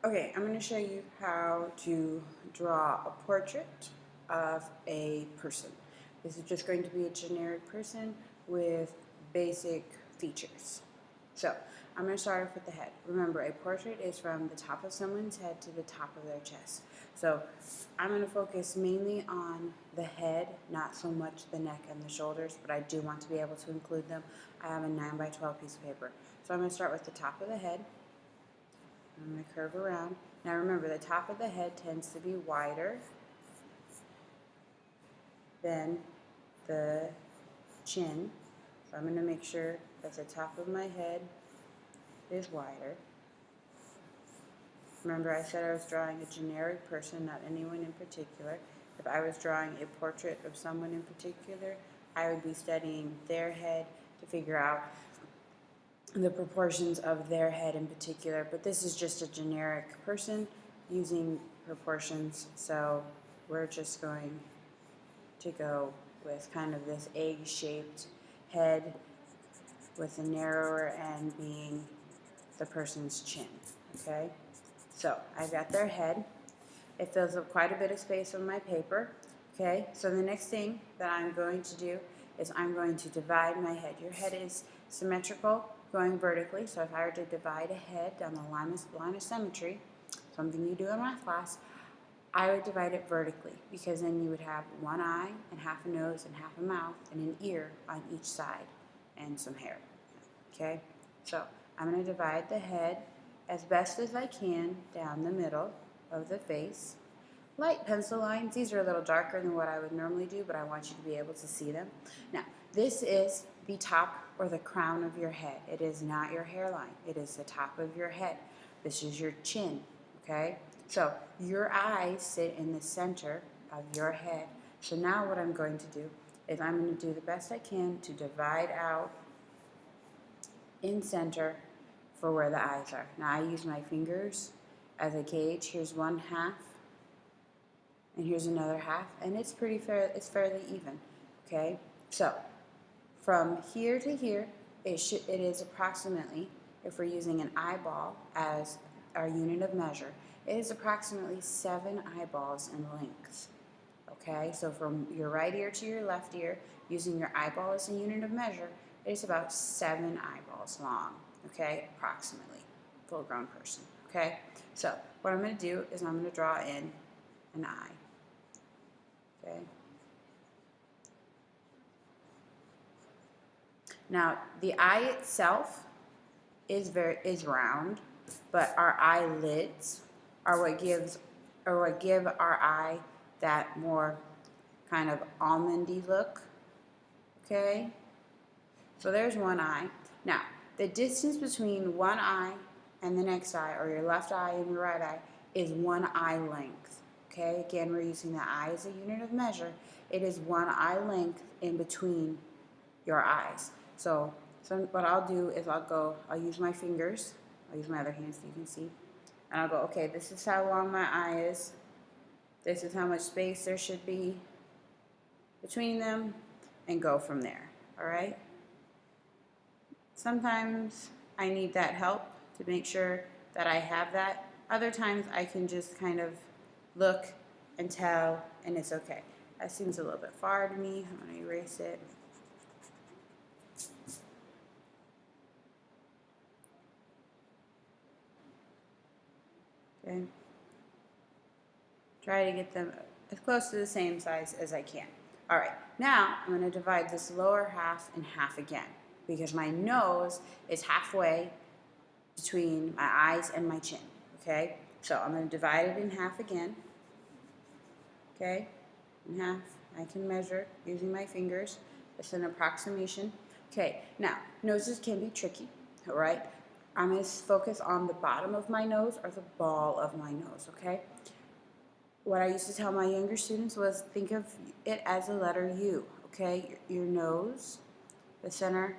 Okay, I'm going to show you how to draw a portrait of a person. This is just going to be a generic person with basic features. So, I'm going to start off with the head. Remember, a portrait is from the top of someone's head to the top of their chest. So, I'm going to focus mainly on the head, not so much the neck and the shoulders, but I do want to be able to include them. I have a 9 by 12 piece of paper. So, I'm going to start with the top of the head. I'm going to curve around. Now remember, the top of the head tends to be wider than the chin. So I'm going to make sure that the top of my head is wider. Remember, I said I was drawing a generic person, not anyone in particular. If I was drawing a portrait of someone in particular, I would be studying their head to figure out the proportions of their head in particular, but this is just a generic person using proportions, so we're just going to go with kind of this egg-shaped head with the narrower end being the person's chin, okay? So I've got their head. It fills up quite a bit of space on my paper, okay? So the next thing that I'm going to do is I'm going to divide my head. Your head is symmetrical, going vertically, so if I were to divide a head down the line of symmetry, something you do in math class, I would divide it vertically, because then you would have one eye and half a nose and half a mouth and an ear on each side and some hair, okay? So I'm going to divide the head as best as I can down the middle of the face. Light pencil lines, these are a little darker than what I would normally do, but I want you to be able to see them. Now, this is the top or the crown of your head. It is not your hairline. It is the top of your head. This is your chin, okay? So your eyes sit in the center of your head. So now what I'm going to do is I'm going to do the best I can to divide out in center for where the eyes are. Now I use my fingers as a gauge. Here's one half, and here's another half, and it's fairly even, okay? So from here to here, it is approximately, if we're using an eyeball as our unit of measure, it is approximately 7 eyeballs in length, okay? So from your right ear to your left ear, using your eyeball as a unit of measure, it is about 7 eyeballs long, okay? Approximately, full-grown person, okay? So what I'm going to do is I'm going to draw in an eye. Okay. Now the eye itself is round, but our eyelids are what give our eye that more kind of almondy look. Okay. So there's one eye. Now the distance between one eye and the next eye, or your left eye and your right eye, is 1 eye length. Okay, again, we're using the eye as a unit of measure. It is 1 eye length in between your eyes. So what I'll do is I'll use my fingers, I'll use my other hand so you can see, and I'll go, okay, this is how long my eye is, this is how much space there should be between them, and go from there, all right? Sometimes I need that help to make sure that I have that. Other times I can just kind of look and tell, and it's okay. That seems a little bit far to me. I'm going to erase it. Okay. Try to get them as close to the same size as I can. All right, now I'm going to divide this lower half in half again, because my nose is halfway between my eyes and my chin, okay? So I'm going to divide it in half again, okay? In half. I can measure using my fingers. It's an approximation. Okay, now, noses can be tricky, all right? I'm going to focus on the bottom of my nose or the ball of my nose, okay? What I used to tell my younger students was think of it as a letter U, okay? Your nose, the center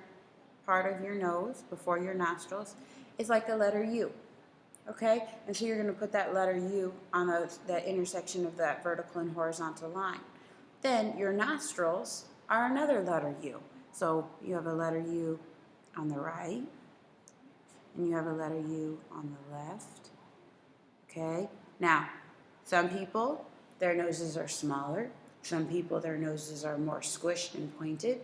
part of your nose before your nostrils, is like the letter U, okay? And so you're going to put that letter U on the intersection of that vertical and horizontal line. Then your nostrils are another letter U. So you have a letter U on the right, and you have a letter U on the left, okay? Now, some people, their noses are smaller. Some people, their noses are more squished and pointed.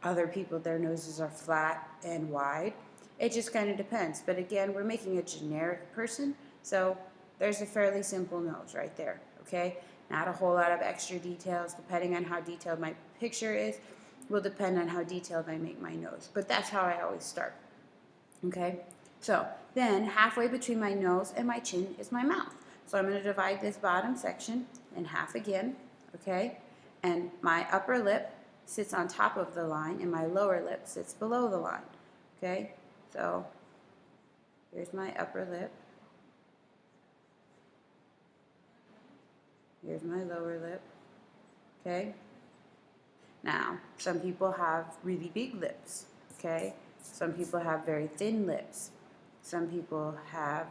Other people, their noses are flat and wide. It just kind of depends. But again, we're making a generic person, so there's a fairly simple nose right there, okay? Not a whole lot of extra details. Depending on how detailed my picture is, will depend on how detailed I make my nose. But that's how I always start, okay? So then halfway between my nose and my chin is my mouth. So I'm going to divide this bottom section in half again, okay? And my upper lip sits on top of the line and my lower lip sits below the line, okay? So here's my upper lip. Here's my lower lip, okay? Now, some people have really big lips, okay? Some people have very thin lips. Some people have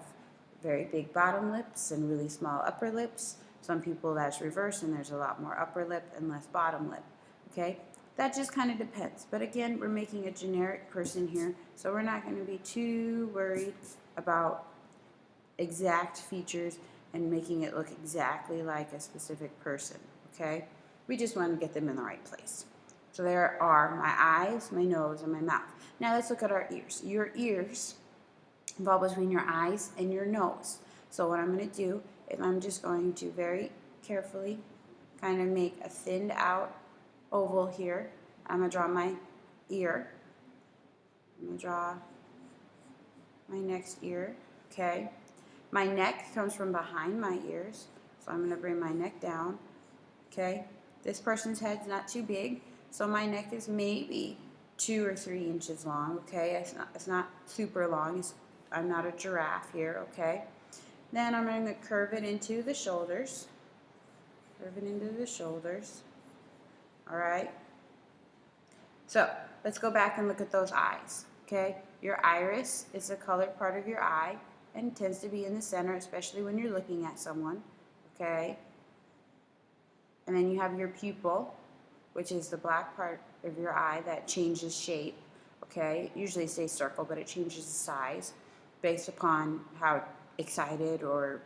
very big bottom lips and really small upper lips. Some people that's reversed and there's a lot more upper lip and less bottom lip, okay? That just kind of depends. But again, we're making a generic person here, so we're not going to be too worried about exact features and making it look exactly like a specific person, okay? We just want to get them in the right place. So there are my eyes, my nose, and my mouth. Now let's look at our ears. Your ears fall between your eyes and your nose. So what I'm going to do is I'm just going to very carefully kind of make a thinned out oval here. I'm going to draw my ear. I'm going to draw my next ear, okay? My neck comes from behind my ears, so I'm going to bring my neck down, okay? This person's head's not too big, so my neck is maybe 2 or 3 inches long, okay? It's not super long. I'm not a giraffe here, okay? Then I'm going to curve it into the shoulders. Curve it into the shoulders. All right? So let's go back and look at those eyes, okay? Your iris is the colored part of your eye and tends to be in the center, especially when you're looking at someone, okay? And then you have your pupil, which is the black part of your eye that changes shape, okay? It usually stays circle, but it changes the size based upon how excited or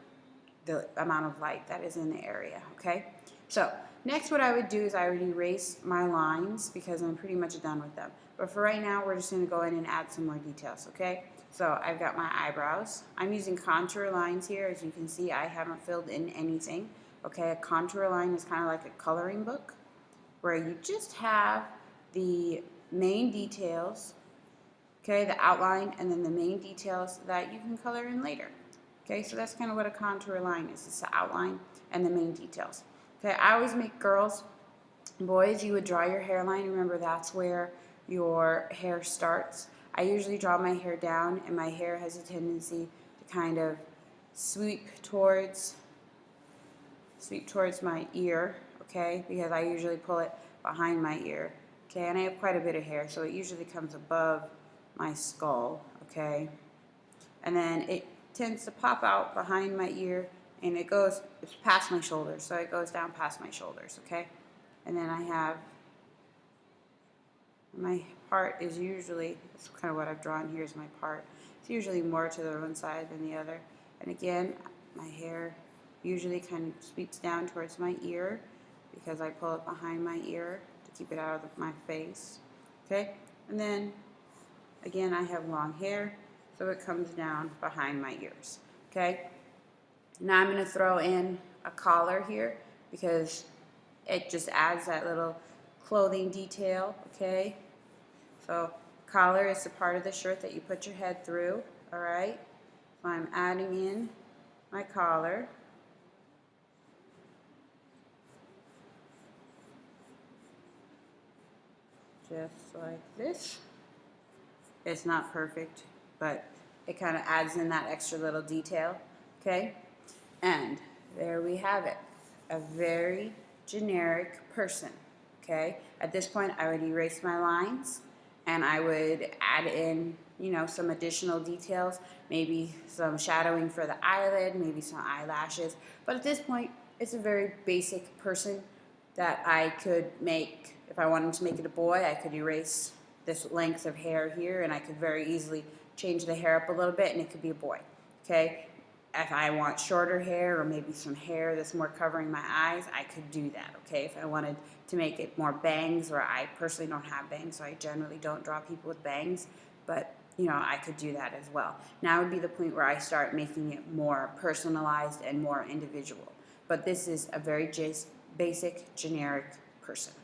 the amount of light that is in the area, okay? So next what I would do is I would erase my lines because I'm pretty much done with them. But for right now, we're just going to go in and add some more details, okay? So I've got my eyebrows. I'm using contour lines here. As you can see, I haven't filled in anything, okay? A contour line is kind of like a coloring book where you just have the main details, okay, the outline, and then the main details that you can color in later. Okay, so that's kind of what a contour line is. It's the outline and the main details. Okay, I always make girls, boys, you would draw your hairline. Remember, that's where your hair starts. I usually draw my hair down, and my hair has a tendency to kind of sweep towards my ear, okay, because I usually pull it behind my ear, okay, and I have quite a bit of hair, so it usually comes above my skull, okay, and then it tends to pop out behind my ear, and it's past my shoulders, so it goes down past my shoulders, okay, and then I have my part is usually, that's kind of what I've drawn here is my part. It's usually more to the one side than the other. And again, my hair usually kind of sweeps down towards my ear because I pull it behind my ear to keep it out of my face. Okay? And then, again, I have long hair, so it comes down behind my ears. Okay? Now I'm going to throw in a collar here because it just adds that little clothing detail, okay? So collar is the part of the shirt that you put your head through, all right? So I'm adding in my collar. Just like this. It's not perfect, but it kind of adds in that extra little detail, okay? And there we have it, a very generic person, okay? At this point, I would erase my lines, and I would add in, you know, some additional details, maybe some shadowing for the eyelid, maybe some eyelashes. But at this point, it's a very basic person that I could make. If I wanted to make it a boy, I could erase this length of hair here, and I could very easily change the hair up a little bit, and it could be a boy, okay? if I want shorter hair or maybe some hair that's more covering my eyes, I could do that, okay? If I wanted to make it more bangs, or I personally don't have bangs, so I generally don't draw people with bangs, but you know, I could do that as well. Now would be the point where I start making it more personalized and more individual. But this is a very basic, generic person.